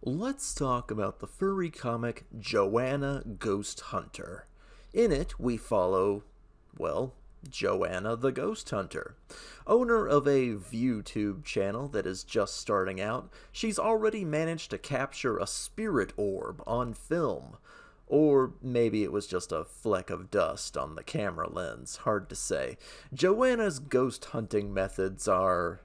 Let's talk about the furry comic Joanna Ghosthunter. In it, we follow, well, Joanna the Ghosthunter. Owner of a viewtube channel that is just starting out, she's already managed to capture a spirit orb on film. Or maybe it was just a fleck of dust on the camera lens, hard to say. Joanna's ghost hunting methods are,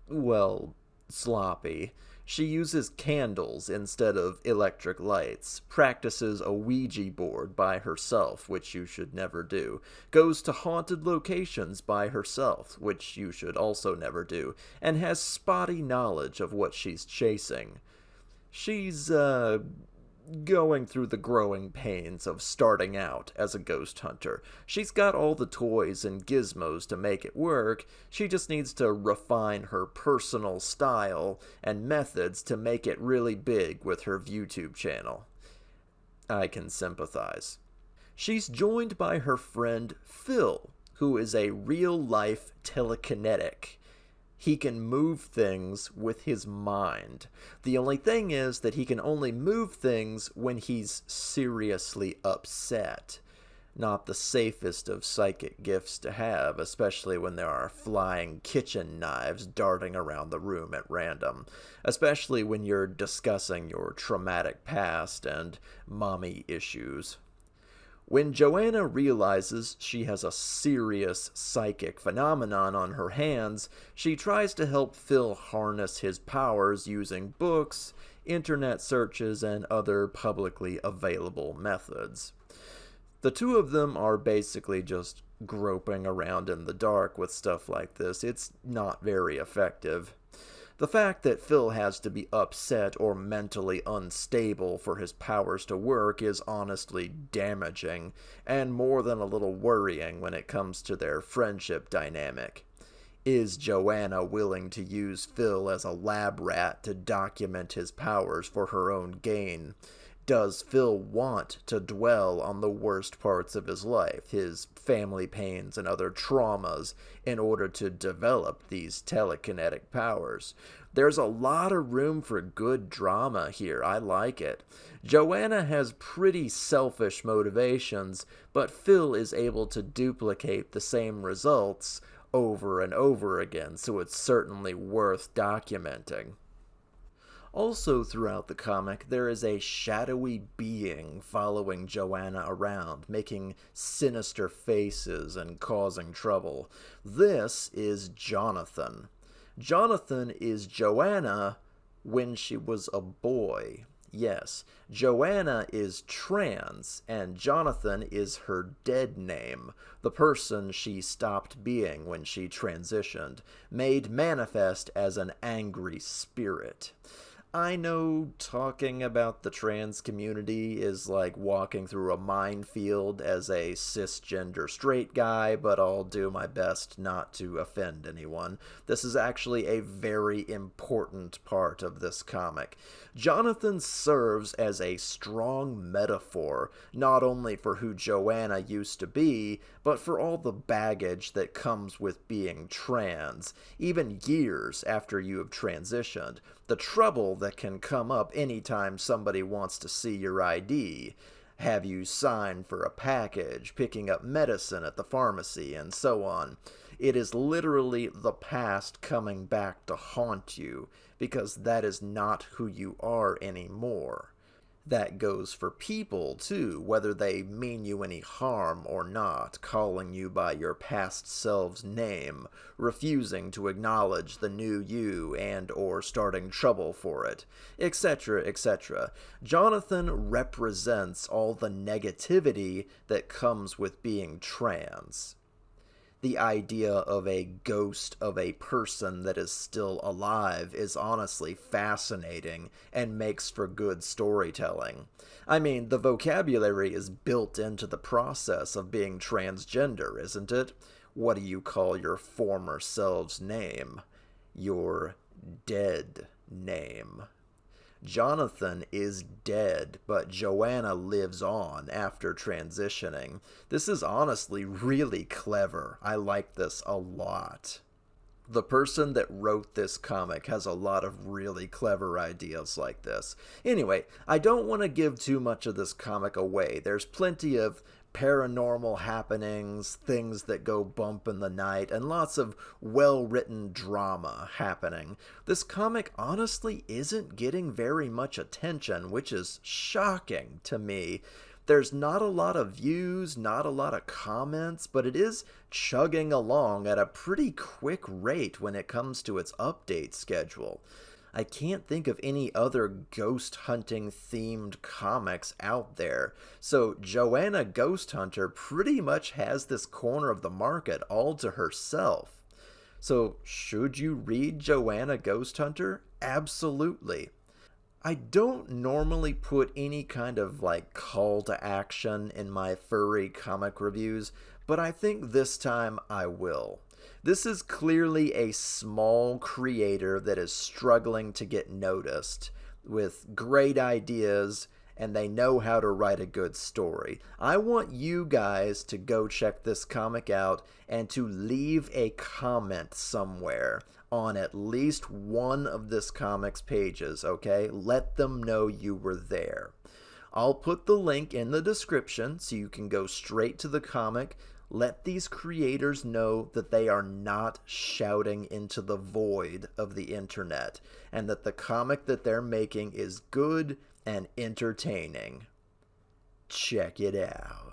well, sloppy. She uses candles instead of electric lights, practices a Ouija board by herself, which you should never do, goes to haunted locations by herself, which you should also never do, and has spotty knowledge of what she's chasing. She's, going through the growing pains of starting out as a ghost hunter. She's got all the toys and gizmos to make it work, she just needs to refine her personal style and methods to make it really big with her ViewTube channel. I can sympathize. She's joined by her friend Phil, who is a real-life telekinetic. He can move things with his mind. The only thing is that he can only move things when he's seriously upset. Not the safest of psychic gifts to have, especially when there are flying kitchen knives darting around the room at random. Especially when you're discussing your traumatic past and mommy issues. When Joanna realizes she has a serious psychic phenomenon on her hands, she tries to help Phil harness his powers using books, internet searches, and other publicly available methods. The two of them are basically just groping around in the dark with stuff like this. It's not very effective. The fact that Phil has to be upset or mentally unstable for his powers to work is honestly damaging, and more than a little worrying when it comes to their friendship dynamic. Is Joanna willing to use Phil as a lab rat to document his powers for her own gain? Does Phil want to dwell on the worst parts of his life, his family pains and other traumas, in order to develop these telekinetic powers? There's a lot of room for good drama here. I like it. Joanna has pretty selfish motivations, but Phil is able to duplicate the same results over and over again, so it's certainly worth documenting. Also throughout the comic, there is a shadowy being following Joanna around, making sinister faces and causing trouble. This is Jonathan. Jonathan is Joanna when she was a boy. Yes, Joanna is trans, and Jonathan is her dead name, the person she stopped being when she transitioned, made manifest as an angry spirit. I know talking about the trans community is like walking through a minefield as a cisgender straight guy, but I'll do my best not to offend anyone. This is actually a very important part of this comic. Jonathan serves as a strong metaphor, not only for who Joanna used to be, but for all the baggage that comes with being trans, even years after you have transitioned. The trouble that can come up anytime somebody wants to see your ID, have you sign for a package, picking up medicine at the pharmacy, and so on. It is literally the past coming back to haunt you, because that is not who you are anymore. That goes for people, too, whether they mean you any harm or not, calling you by your past self's name, refusing to acknowledge the new you and or starting trouble for it, etc., etc. Jonathan represents all the negativity that comes with being trans. The idea of a ghost of a person that is still alive is honestly fascinating and makes for good storytelling. I mean, the vocabulary is built into the process of being transgender, isn't it? What do you call your former self's name? Your dead name. Jonathan is dead, but Joanna lives on after transitioning. This is honestly really clever. I like this a lot. The person that wrote this comic has a lot of really clever ideas like this. Anyway, I don't want to give too much of this comic away. There's plenty of paranormal happenings, things that go bump in the night, and lots of well-written drama happening. This comic honestly isn't getting very much attention, which is shocking to me. There's not a lot of views, not a lot of comments, but it is chugging along at a pretty quick rate when it comes to its update schedule. I can't think of any other ghost hunting themed comics out there, so Joanna Ghosthunter pretty much has this corner of the market all to herself. So should you read Joanna Ghosthunter? Absolutely. I don't normally put any kind of call to action in my furry comic reviews, but I think this time I will. This is clearly a small creator that is struggling to get noticed, with great ideas, and they know how to write a good story. I want you guys to go check this comic out and to leave a comment somewhere on at least one of this comic's pages, okay? Let them know you were there. I'll put the link in the description so you can go straight to the comic. Let these creators know that they are not shouting into the void of the internet, and that the comic that they're making is good and entertaining. Check it out.